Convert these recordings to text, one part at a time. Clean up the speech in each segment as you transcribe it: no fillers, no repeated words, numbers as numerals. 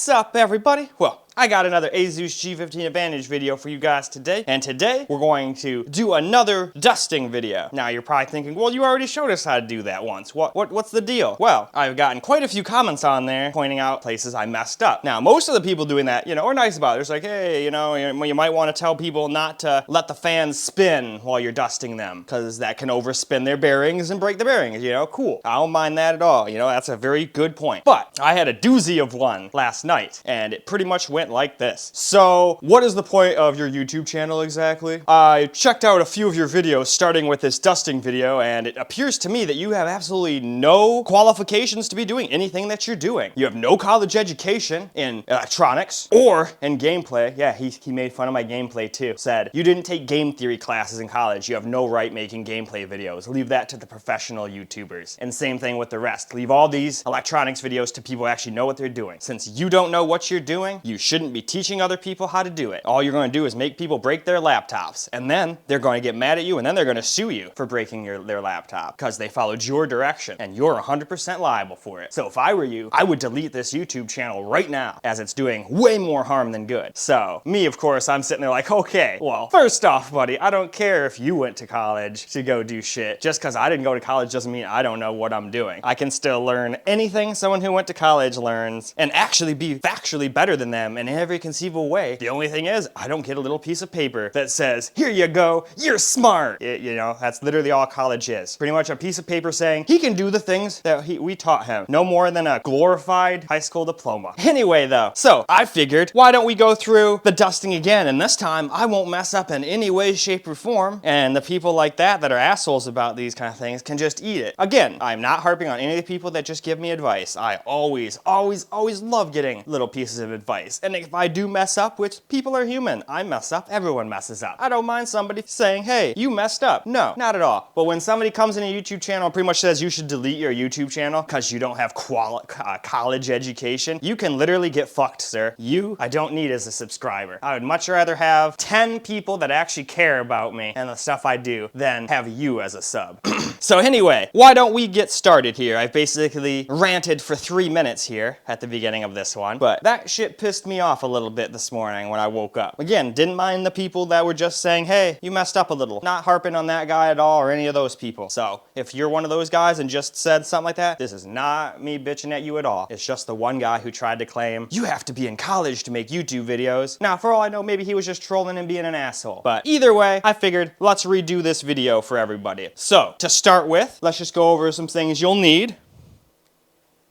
What's up, everybody? Well, I got another Asus G15 Advantage video for you guys today, and today we're going to do another dusting video. Now you're probably thinking, well, you already showed us how to do that once. What's the deal? Well, I've gotten quite a few comments on there pointing out places I messed up. Now, most of the people doing that, are nice about it. It's like, hey, you might want to tell people not to let the fans spin while you're dusting them, because that can overspin their bearings and break the bearings, cool. I don't mind that at all, that's a very good point. But I had a doozy of one last night, and it pretty much went like this. So, what is the point of your YouTube channel exactly? I checked out a few of your videos starting with this dusting video, and it appears to me that you have absolutely no qualifications to be doing anything that you're doing. You have no college education in electronics or in gameplay. Yeah, he made fun of my gameplay too. Said, you didn't take game theory classes in college. You have no right making gameplay videos. Leave that to the professional YouTubers. And same thing with the rest. Leave all these electronics videos to people who actually know what they're doing. Since you don't know what you're doing, you shouldn't be teaching other people how to do it. All you're going to do is make people break their laptops, and then they're going to get mad at you, and then they're going to sue you for breaking their laptop because they followed your direction, and you're 100% liable for it. So if I were you, I would delete this YouTube channel right now, as it's doing way more harm than good. So me, of course, I'm sitting there like, okay, well, first off, buddy, I don't care if you went to college to go do shit. Just because I didn't go to college doesn't mean I don't know what I'm doing. I can still learn anything someone who went to college learns and actually be factually better than them in every conceivable way. The only thing is, I don't get a little piece of paper that says, here you go, you're smart. That's literally all college is. Pretty much a piece of paper saying he can do the things that we taught him. No more than a glorified high school diploma. Anyway though, so I figured, why don't we go through the dusting again, and this time I won't mess up in any way, shape, or form, and the people like that are assholes about these kind of things can just eat it. Again, I'm not harping on any of the people that just give me advice. I always love getting little pieces of advice. And if I do mess up, which people are human, I mess up, everyone messes up. I don't mind somebody saying, hey, you messed up. No, not at all. But when somebody comes in a YouTube channel and pretty much says you should delete your YouTube channel because you don't have college education, you can literally get fucked, sir. I don't need as a subscriber. I would much rather have 10 people that actually care about me and the stuff I do than have you as a sub. So anyway, why don't we get started here? I've basically ranted for 3 minutes here at the beginning of this one, but that shit pissed me off a little bit this morning when I woke up. Again, didn't mind the people that were just saying, hey, you messed up a little. Not harping on that guy at all or any of those people. So if you're one of those guys and just said something like that, this is not me bitching at you at all. It's just the one guy who tried to claim, you have to be in college to make YouTube videos. Now, for all I know, maybe he was just trolling and being an asshole. But either way, I figured, let's redo this video for everybody. So, to start with, let's just go over some things you'll need.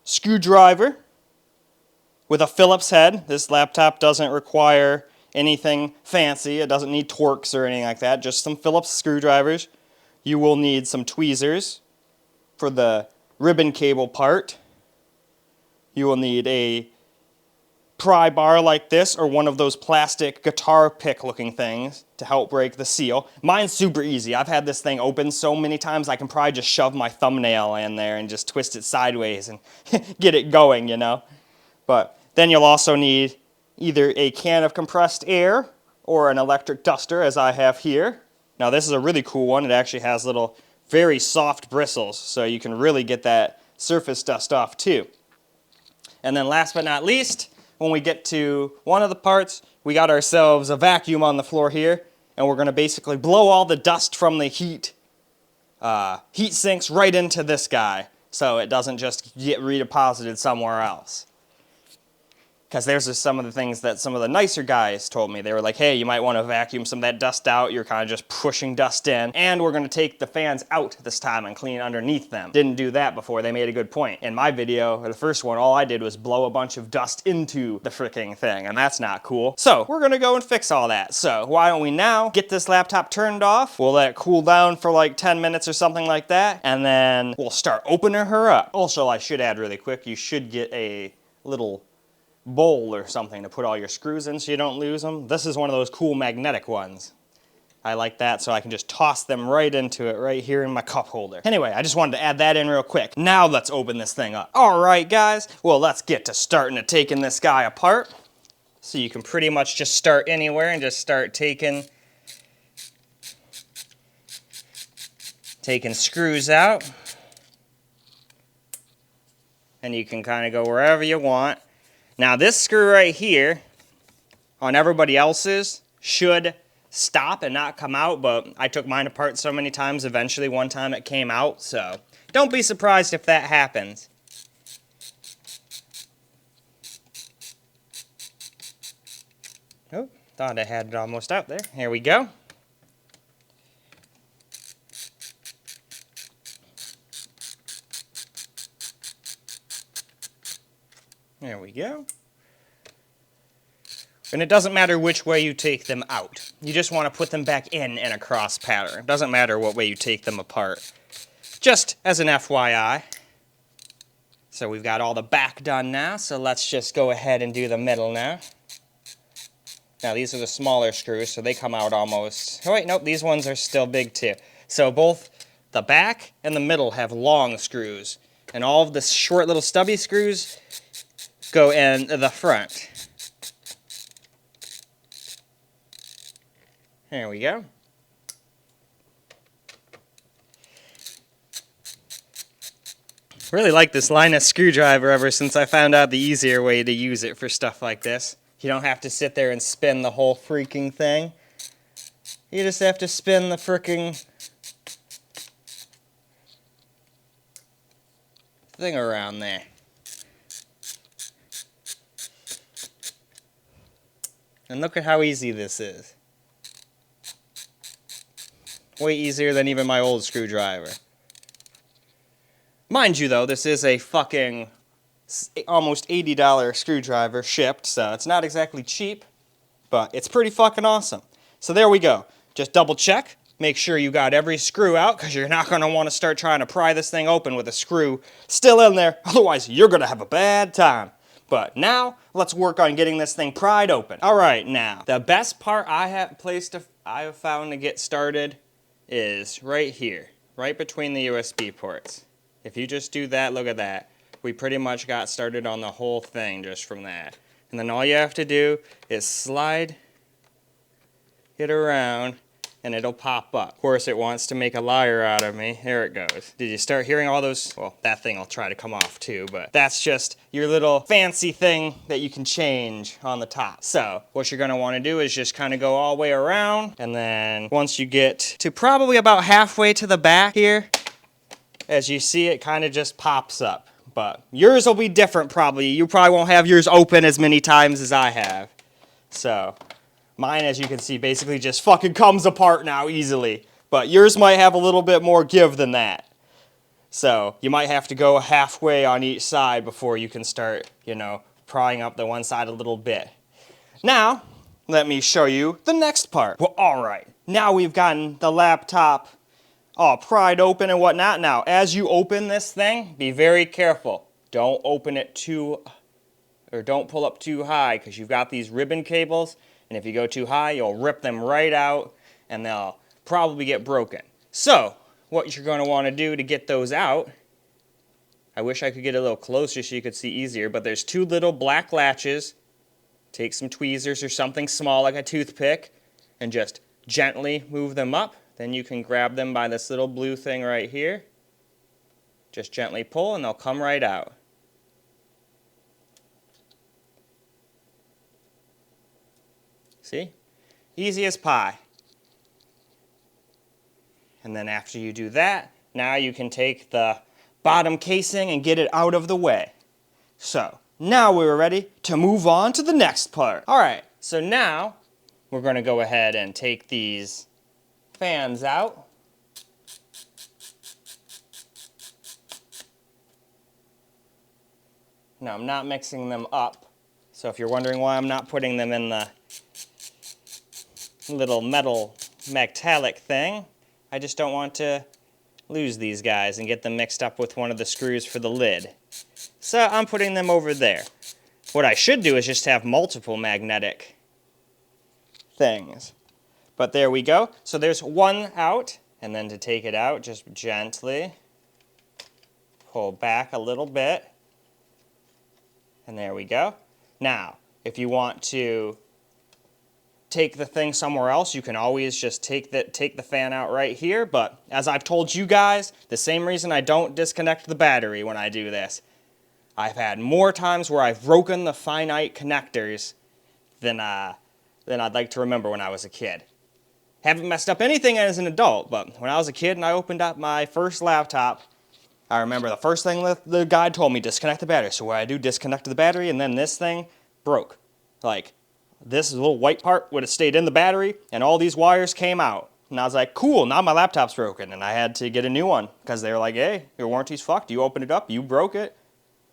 Screwdriver with a Phillips head. This laptop doesn't require anything fancy. It doesn't need Torx or anything like that. Just some Phillips screwdrivers. You will need some tweezers for the ribbon cable part. You will need a pry bar like this, or one of those plastic guitar pick looking things to help break the seal. Mine's super easy. I've had this thing open so many times I can probably just shove my thumbnail in there and just twist it sideways and get it going, But then you'll also need either a can of compressed air or an electric duster, as I have here. Now this is a really cool one. It actually has little very soft bristles, so you can really get that surface dust off too. And then last but not least, when we get to one of the parts, we got ourselves a vacuum on the floor here, and we're going to basically blow all the dust from the heat sinks right into this guy, so it doesn't just get redeposited somewhere else. Because there's just some of the things that some of the nicer guys told me. They were like, hey, you might want to vacuum some of that dust out. You're kind of just pushing dust in. And we're going to take the fans out this time and clean underneath them. Didn't do that before. They made a good point. In my video, the first one, all I did was blow a bunch of dust into the freaking thing. And that's not cool. So we're going to go and fix all that. So why don't we now get this laptop turned off. We'll let it cool down for like 10 minutes or something like that. And then we'll start opening her up. Also, I should add really quick, you should get a little bowl or something to put all your screws in so you don't lose them. This is one of those cool magnetic ones. I like that, so I can just toss them right into it right here in my cup holder. Anyway, I just wanted to add that in real quick. Now let's open this thing up. Alright guys, well let's get to starting to taking this guy apart. So you can pretty much just start anywhere and just start taking screws out. And you can kind of go wherever you want. Now this screw right here on everybody else's should stop and not come out, but I took mine apart so many times, eventually one time it came out, so don't be surprised if that happens. Oh, thought I had it almost out there. Here we go. There we go. And it doesn't matter which way you take them out. You just want to put them back in a cross pattern. It doesn't matter what way you take them apart. Just as an FYI. So we've got all the back done now, so let's just go ahead and do the middle now. Now these are the smaller screws, so they come out almost... Oh wait, nope, these ones are still big too. So both the back and the middle have long screws. And all of the short little stubby screws go in the front. There we go. Really like this Linus screwdriver ever since I found out the easier way to use it for stuff like this. You don't have to sit there and spin the whole freaking thing. You just have to spin the freaking thing around there. And look at how easy this is. Way easier than even my old screwdriver. Mind you though, this is a fucking almost $80 screwdriver shipped, so it's not exactly cheap, but it's pretty fucking awesome. So there we go. Just double check, make sure you got every screw out, because you're not going to want to start trying to pry this thing open with a screw still in there, otherwise you're going to have a bad time. But now, let's work on getting this thing pried open. Alright, now, the best part I have found to get started is right here, right between the USB ports. If you just do that, look at that. We pretty much got started on the whole thing just from that. And then all you have to do is slide it around and it'll pop up. Of course, it wants to make a liar out of me. There it goes. Did you start hearing all those? Well, that thing will try to come off too, but that's just your little fancy thing that you can change on the top. So what you're gonna wanna do is just kinda go all the way around, and then once you get to probably about halfway to the back here, as you see, it kinda just pops up. But yours will be different probably. You probably won't have yours open as many times as I have. So mine, as you can see, basically just fucking comes apart now easily. But yours might have a little bit more give than that. So you might have to go halfway on each side before you can start, you know, prying up the one side a little bit. Now, let me show you the next part. Well, alright. Now we've gotten the laptop all pried open and whatnot. Now, as you open this thing, be very careful. Don't open it don't pull up too high, because you've got these ribbon cables. And if you go too high, you'll rip them right out, and they'll probably get broken. So, what you're going to want to do to get those out, I wish I could get a little closer so you could see easier, but there's two little black latches. Take some tweezers or something small like a toothpick, and just gently move them up. Then you can grab them by this little blue thing right here. Just gently pull, and they'll come right out. See? Easy as pie. And then after you do that, now you can take the bottom casing and get it out of the way. So, now we're ready to move on to the next part. Alright, so now we're going to go ahead and take these fans out. Now I'm not mixing them up, so if you're wondering why I'm not putting them in the little metal metallic thing, I just don't want to lose these guys and get them mixed up with one of the screws for the lid. So I'm putting them over there. What I should do is just have multiple magnetic things. But there we go. So there's one out, and then to take it out, just gently pull back a little bit. And there we go. Now, if you want to take the thing somewhere else, you can always just take the fan out right here. But as I've told you guys, the same reason I don't disconnect the battery when I do this. I've had more times where I've broken the finite connectors than I'd like to remember when I was a kid. Haven't messed up anything as an adult, but when I was a kid and I opened up my first laptop, I remember the first thing that the guy told me, disconnect the battery. So what I do, disconnect the battery, and then this thing broke. Like, this little white part would have stayed in the battery, and all these wires came out. And I was like, cool, now my laptop's broken. And I had to get a new one, because they were like, hey, your warranty's fucked. You opened it up, you broke it.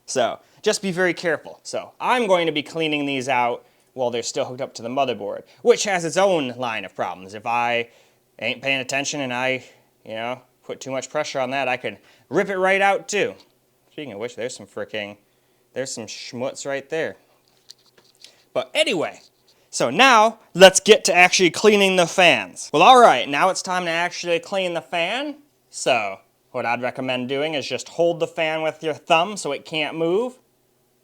So, just be very careful. So, I'm going to be cleaning these out while they're still hooked up to the motherboard, which has its own line of problems. If I ain't paying attention and I, put too much pressure on that, I could rip it right out too. Speaking of which, there's some schmutz right there. But anyway, so now let's get to actually cleaning the fans. Well, alright, now it's time to actually clean the fan. So, what I'd recommend doing is just hold the fan with your thumb so it can't move.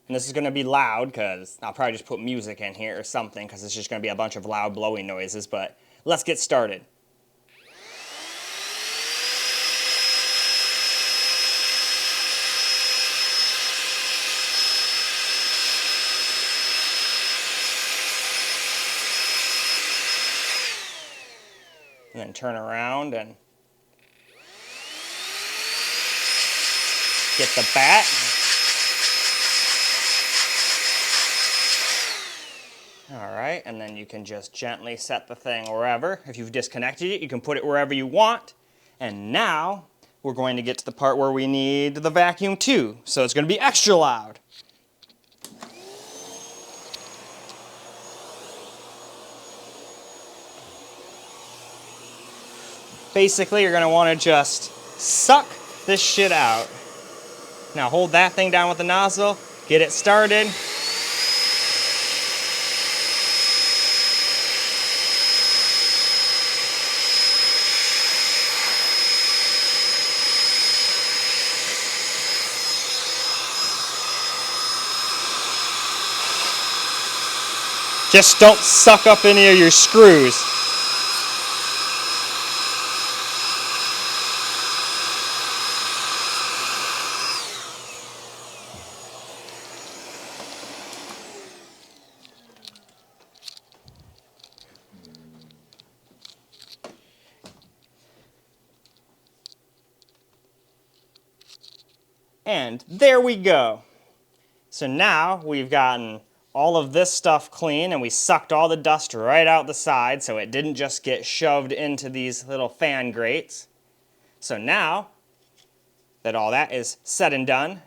And this is going to be loud because I'll probably just put music in here or something because it's just going to be a bunch of loud blowing noises, but let's get started. And then turn around and get the bat. Alright, and then you can just gently set the thing wherever. If you've disconnected it, you can put it wherever you want. And now, we're going to get to the part where we need the vacuum too. So it's going to be extra loud. Basically, you're going to want to just suck this shit out. Now hold that thing down with the nozzle, get it started. Just don't suck up any of your screws. And there we go. So now we've gotten all of this stuff clean and we sucked all the dust right out the side so it didn't just get shoved into these little fan grates. So now that all that is said and done,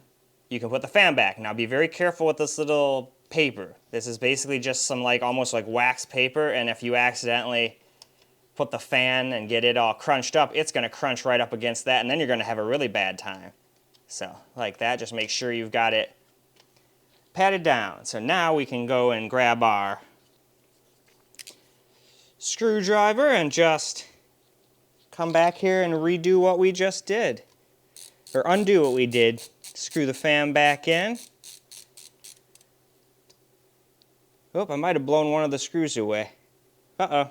you can put the fan back. Now be very careful with this little paper. This is basically just some almost like wax paper, and if you accidentally put the fan and get it all crunched up, it's going to crunch right up against that, and then you're going to have a really bad time. So, like that, just make sure you've got it patted down. So now we can go and grab our screwdriver and just come back here and redo what we just did. Or undo what we did. Screw the fan back in. Oh, I might have blown one of the screws away. Uh-oh.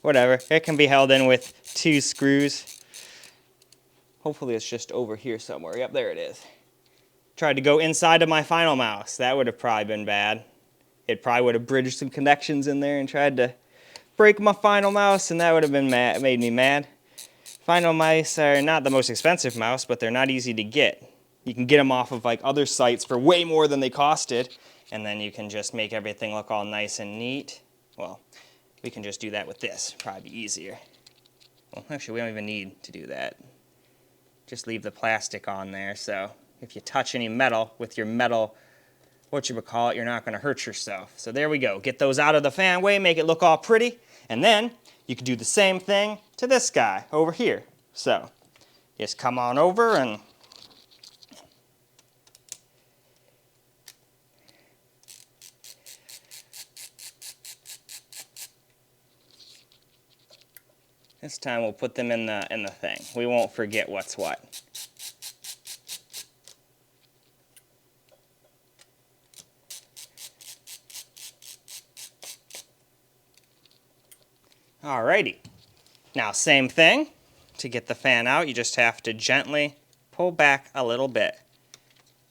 Whatever, it can be held in with 2 screws. Hopefully it's just over here somewhere. Yep, there it is. Tried to go inside of my final mouse. That would have probably been bad. It probably would have bridged some connections in there and tried to break my final mouse, and that would have been made me mad. Final mice are not the most expensive mouse, but they're not easy to get. You can get them off of other sites for way more than they costed, and then you can just make everything look all nice and neat. Well, we can just do that with this. Probably be easier. Well, actually, we don't even need to do that. Just leave the plastic on there, so if you touch any metal with your metal, whatchamacallit, you're not going to hurt yourself. So there we go. Get those out of the fan way, make it look all pretty, and then you can do the same thing to this guy over here. So just come on over and this time we'll put them in the thing. We won't forget what's what. Alrighty. Now same thing. To get the fan out, you just have to gently pull back a little bit.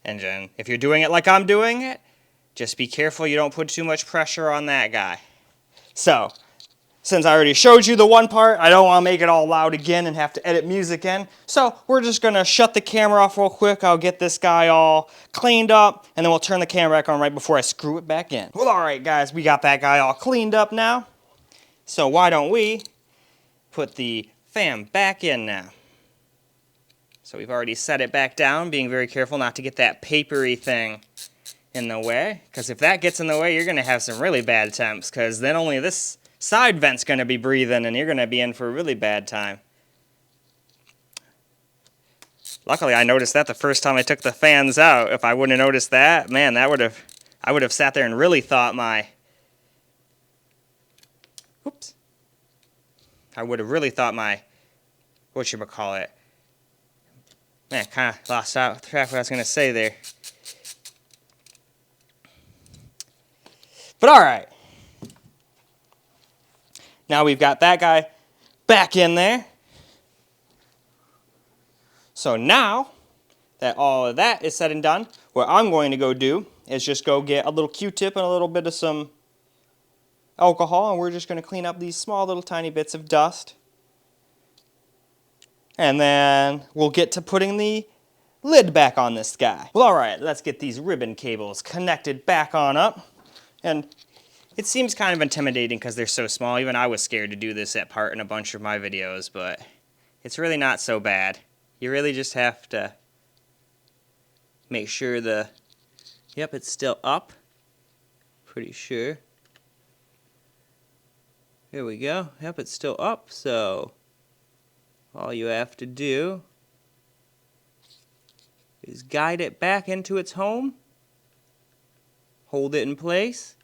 And then if you're doing it like I'm doing it, just be careful you don't put too much pressure on that guy. So, since I already showed you the one part, I don't want to make it all loud again and have to edit music in. So we're just going to shut the camera off real quick. I'll get this guy all cleaned up, and then we'll turn the camera back on right before I screw it back in. Well, alright guys, we got that guy all cleaned up now. So why don't we put the fan back in now. So we've already set it back down, being very careful not to get that papery thing in the way. Because if that gets in the way, you're going to have some really bad temps, because then only this side vent's going to be breathing, and you're going to be in for a really bad time. Luckily, I noticed that the first time I took the fans out. If I wouldn't have noticed that, man, I would have sat there and really thought I would have really thought whatchamacallit. Man, kind of lost out track what I was going to say there. But alright. Now we've got that guy back in there. So now that all of that is said and done, what I'm going to go do is just go get a little Q-tip and a little bit of some alcohol, and we're just going to clean up these small little tiny bits of dust. And then we'll get to putting the lid back on this guy. Well, alright, let's get these ribbon cables connected back on up. And it seems kind of intimidating because they're so small. Even I was scared to do this at part in a bunch of my videos, but it's really not so bad. You really just have to make sure yep, it's still up. Pretty sure. Here we go. Yep, it's still up, so all you have to do is guide it back into its home, hold it in place,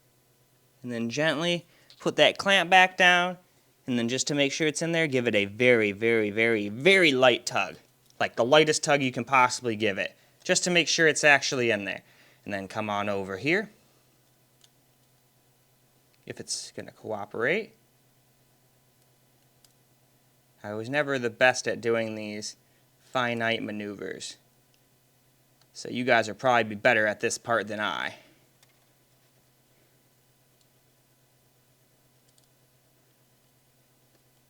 and then gently put that clamp back down, and then just to make sure it's in there, give it a very, very, very, very light tug. Like the lightest tug you can possibly give it, just to make sure it's actually in there. And then come on over here, if it's going to cooperate. I was never the best at doing these finite maneuvers, so you guys will probably be better at this part than I.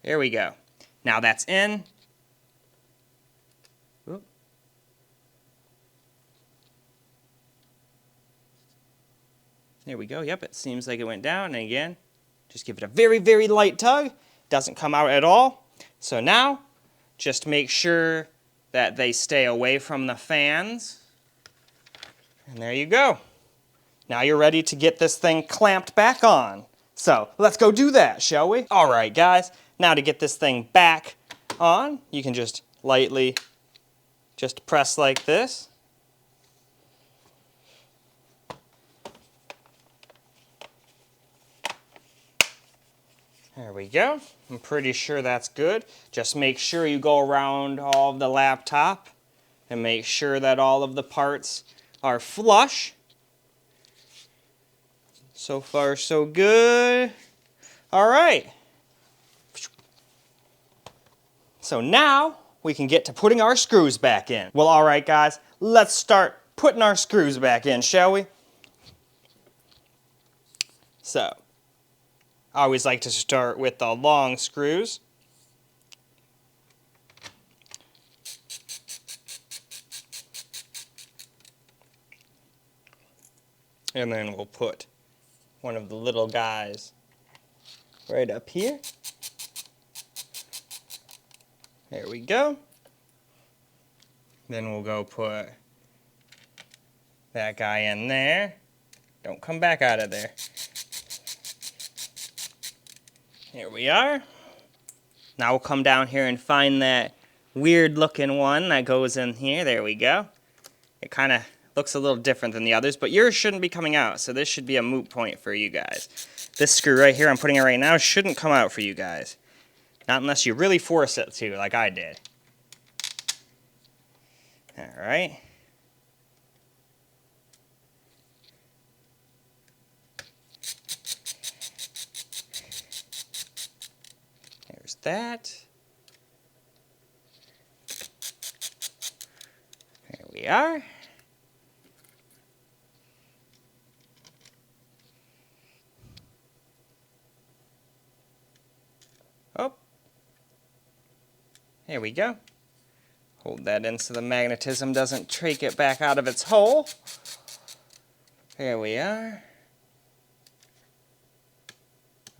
There we go. Now that's in. Oop. There we go. Yep, it seems like it went down. And again, just give it a very, very light tug. Doesn't come out at all. So now, just make sure that they stay away from the fans. And there you go. Now you're ready to get this thing clamped back on. So let's go do that, shall we? All right, guys. Now to get this thing back on, you can just lightly just press like this. There we go. I'm pretty sure that's good. Just make sure you go around all of the laptop and make sure that all of the parts are flush. So far, so good. All right. So now we can get to putting our screws back in. Well, all right, guys, let's start putting our screws back in, shall we? So, I always like to start with the long screws. And then we'll put one of the little guys right up here. There we go. Then we'll go put that guy in there. Don't come back out of there. Here we are. Now we'll come down here and find that weird looking one that goes in here. There we go. It kind of looks a little different than the others, but yours shouldn't be coming out, so this should be a moot point for you guys. This screw right here, I'm putting it right now, shouldn't come out for you guys. Not unless you really force it to, like I did. Alright. There's that. are. Oh. Here we go. Hold that in so the magnetism doesn't take it back out of its hole. Here we are.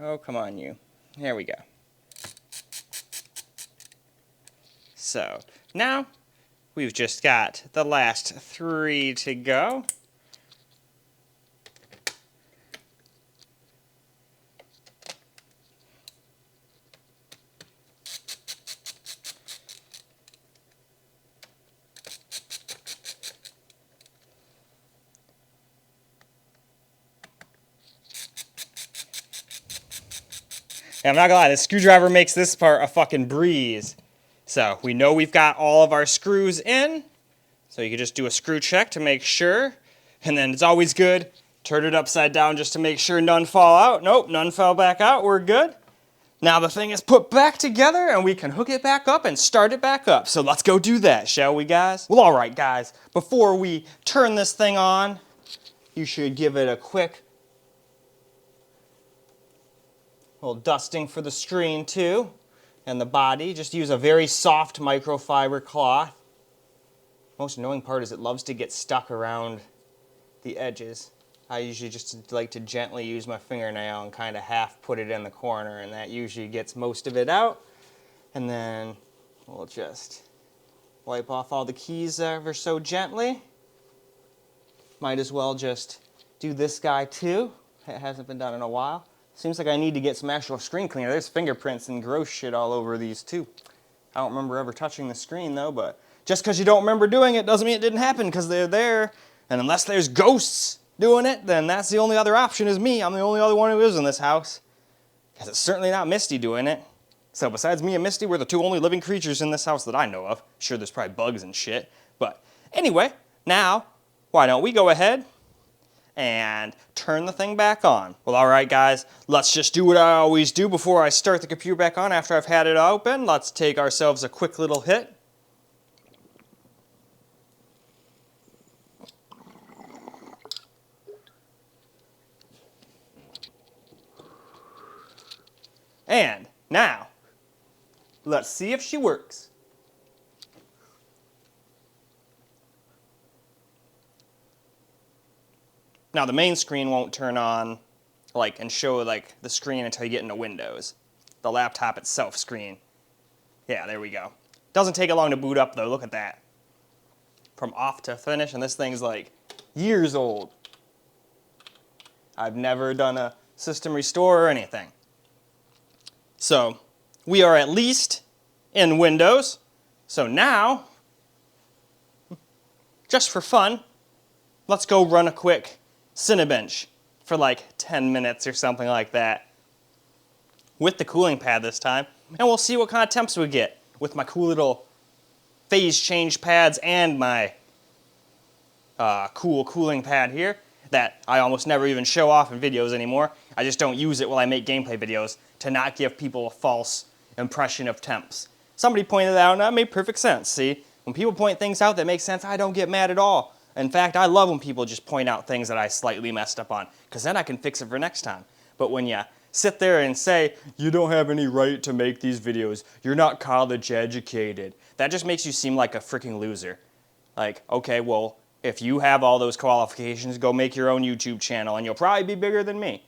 Oh, come on, you. Here we go. So, now we've just got the last 3 to go. And I'm not gonna lie, this screwdriver makes this part a fucking breeze. So we know we've got all of our screws in. So you can just do a screw check to make sure. And then it's always good, turn it upside down just to make sure none fall out. Nope, none fell back out, we're good. Now the thing is put back together and we can hook it back up and start it back up. So let's go do that, shall we, guys? Well, all right, guys, before we turn this thing on, you should give it a quick little dusting for the screen too, and the body. Just use a very soft microfiber cloth. Most annoying part is it loves to get stuck around the edges. I usually just like to gently use my fingernail and kind of half put it in the corner, and that usually gets most of it out. And then we'll just wipe off all the keys ever so gently. Might as well just do this guy too. It hasn't been done in a while. Seems like I need to get some actual screen cleaner. There's fingerprints and gross shit all over these too. I don't remember ever touching the screen though, but just because you don't remember doing it doesn't mean it didn't happen, because they're there. And unless there's ghosts doing it, then that's the only other option is me. I'm the only other one who lives in this house. Because it's certainly not Misty doing it. So besides me and Misty, we're the 2 only living creatures in this house that I know of. Sure, there's probably bugs and shit. But anyway, now, why don't we go ahead and turn the thing back on. Well, all right, guys, let's just do what I always do before I start the computer back on after I've had it open. Let's take ourselves a quick little hit. And now, let's see if she works. Now the main screen won't turn on and show the screen until you get into Windows. The laptop itself screen. Yeah, there we go. Doesn't take it long to boot up though, look at that. From off to finish, and this thing's like years old. I've never done a system restore or anything. So we are at least in Windows. So now, just for fun, let's go run a quick Cinebench for like 10 minutes or something like that with the cooling pad this time, and we'll see what kind of temps we get with my cool little phase change pads and my cool cooling pad here that I almost never even show off in videos anymore. I just don't use it while I make gameplay videos to not give people a false impression of temps. Somebody pointed that out and that made perfect sense. See, when people point things out that make sense, I don't get mad at all. In fact, I love when people just point out things that I slightly messed up on, because then I can fix it for next time. But when you sit there and say, you don't have any right to make these videos, you're not college educated, that just makes you seem like a freaking loser. Like, okay, well, if you have all those qualifications, go make your own YouTube channel and you'll probably be bigger than me.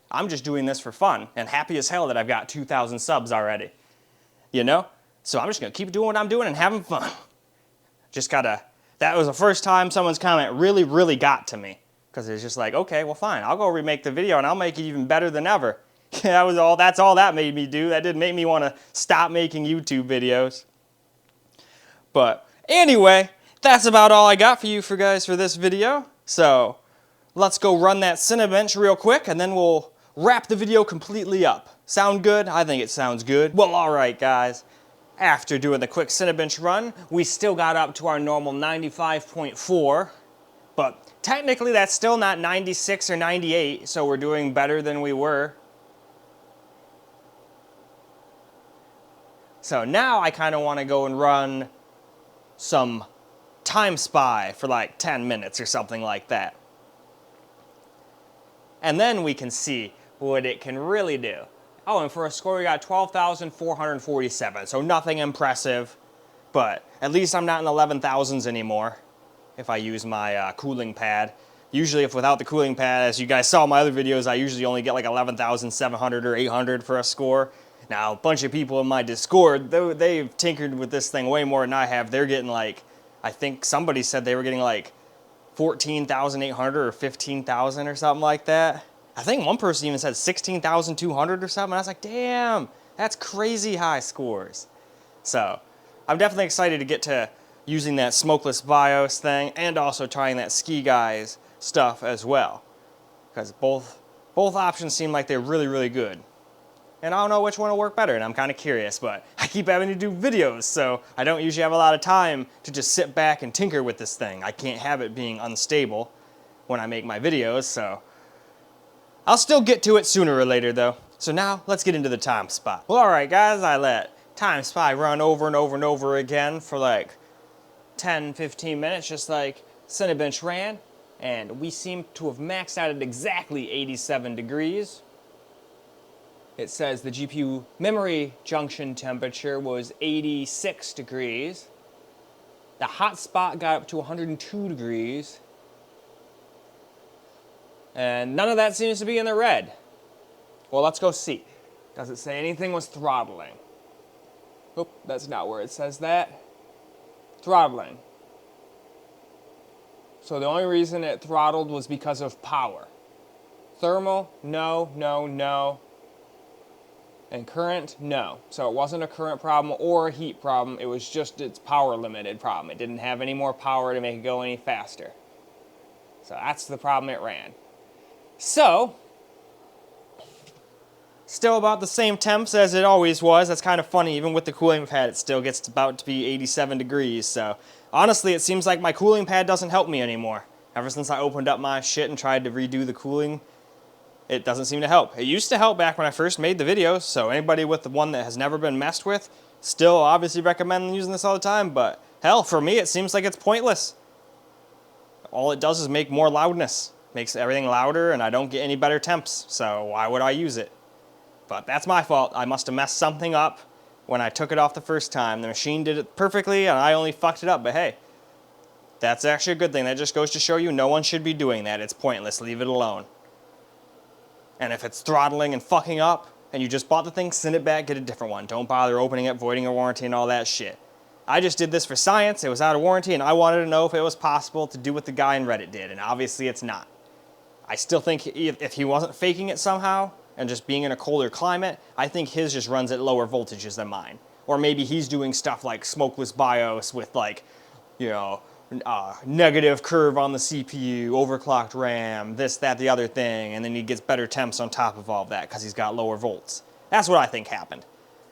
I'm just doing this for fun and happy as hell that I've got 2,000 subs already. You know? So I'm just going to keep doing what I'm doing and having fun. Just gotta... That was the first time someone's comment really got to me. Because it's just like, okay, well fine, I'll go remake the video and I'll make it even better than ever. That's all that made me do. That didn't make me want to stop making YouTube videos. But anyway, that's about all I got for you guys for this video. So let's go run that Cinebench real quick and then we'll wrap the video completely up. Sound good? I think it sounds good. Well, alright guys. After doing the quick Cinebench run, we still got up to our normal 95.4, but technically that's still not 96 or 98, so we're doing better than we were. So now I kind of want to go and run some Time Spy for like 10 minutes or something like that. And then we can see what it can really do. Oh, and for a score we got 12,447, so nothing impressive, but at least I'm not in the 11,000s anymore if I use my cooling pad. Usually if without the cooling pad, as you guys saw in my other videos, I usually only get like 11,700 or 800 for a score. Now, a bunch of people in my Discord, they've tinkered with this thing way more than I have. They're getting like, I think somebody said they were getting like 14,800 or 15,000 or something like that. I think one person even said 16,200 or something. I was like, damn, that's crazy high scores. So I'm definitely excited to get to using that smokeless BIOS thing and also trying that Ski Guys stuff as well. Because both options seem like they're really, really good. And I don't know which one will work better, and I'm kind of curious, but I keep having to do videos, so I don't usually have a lot of time to just sit back and tinker with this thing. I can't have it being unstable when I make my videos, so I'll still get to it sooner or later, though. So now, let's get into the Time Spy. Well, alright guys, I let Time Spy run over and over and over again for like 10, 15 minutes, just like Cinebench ran, and we seem to have maxed out at exactly 87 degrees. It says the GPU memory junction temperature was 86 degrees. The hot spot got up to 102 degrees. And none of that seems to be in the red. Well, let's go see. Does it say anything was throttling? Oop, that's not where it says that. Throttling. So the only reason it throttled was because of power. Thermal, no, no, no. And current, no. So it wasn't a current problem or a heat problem. It was just its power limited problem. It didn't have any more power to make it go any faster. So that's the problem it ran. So, still about the same temps as it always was. That's kind of funny. Even with the cooling pad, it still gets about to be 87 degrees. So, honestly, it seems like my cooling pad doesn't help me anymore. Ever since I opened up my shit and tried to redo the cooling, it doesn't seem to help. It used to help back when I first made the videos, so anybody with the one that has never been messed with, still obviously recommend using this all the time, but hell, for me, it seems like it's pointless. All it does is make more loudness. Makes everything louder, and I don't get any better temps, so why would I use it? But that's my fault. I must have messed something up when I took it off the first time. The machine did it perfectly, and I only fucked it up, but hey, that's actually a good thing. That just goes to show you no one should be doing that. It's pointless. Leave it alone. And if it's throttling and fucking up, and you just bought the thing, send it back, get a different one. Don't bother opening it, voiding a warranty, and all that shit. I just did this for science. It was out of warranty, and I wanted to know if it was possible to do what the guy in Reddit did, and obviously it's not. I still think if he wasn't faking it somehow and just being in a colder climate, I think his just runs at lower voltages than mine. Or maybe he's doing stuff like smokeless BIOS with like, you know, negative curve on the CPU, overclocked RAM, this, that, the other thing, and then he gets better temps on top of all of that because he's got lower volts. That's what I think happened.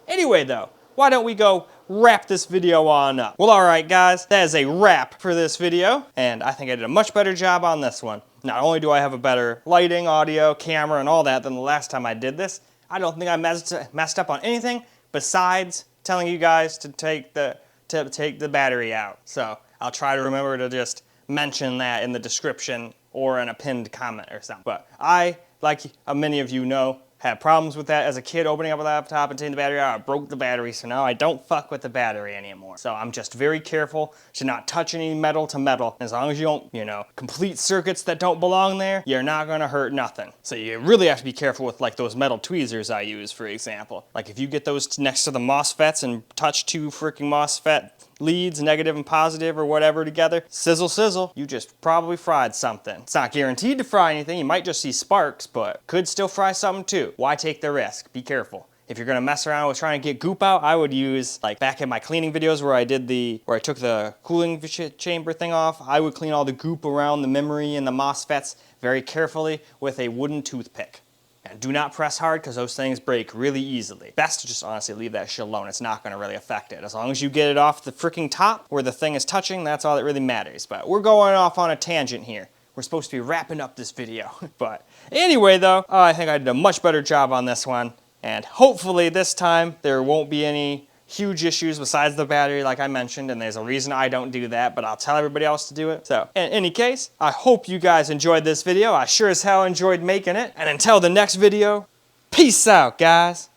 Anyway though, why don't we go wrap this video on up? Well, alright guys, that is a wrap for this video, and I think I did a much better job on this one. Not only do I have a better lighting, audio, camera, and all that than the last time I did this, I don't think I messed up on anything besides telling you guys to take the battery out. So I'll try to remember to just mention that in the description or in a pinned comment or something. But I, like many of you know, had problems with that as a kid, opening up a laptop and taking the battery out. I broke the battery, so now I don't fuck with the battery anymore. So I'm just very careful to not touch any metal to metal. As long as you don't, you know, complete circuits that don't belong there, you're not gonna hurt nothing. So you really have to be careful with like those metal tweezers I use, for example. Like if you get those next to the MOSFETs and touch two freaking MOSFET leads, negative and positive or whatever together, sizzle sizzle, you just probably fried something. It's not guaranteed to fry anything, you might just see sparks, but could still fry something too. Why take the risk? Be careful. If you're gonna mess around with trying to get goop out, I would use, like back in my cleaning videos where I took the cooling chamber thing off, I would clean all the goop around the memory and the MOSFETs very carefully with a wooden toothpick. And do not press hard because those things break really easily. Best to just honestly leave that shit alone. It's not going to really affect it. As long as you get it off the freaking top where the thing is touching, that's all that really matters. But we're going off on a tangent here. We're supposed to be wrapping up this video. But anyway though, I think I did a much better job on this one. And hopefully this time there won't be any huge issues besides the battery, like I mentioned, and there's a reason I don't do that, but I'll tell everybody else to do it. So, in any case, I hope you guys enjoyed this video. I sure as hell enjoyed making it. And until the next video, peace out, guys.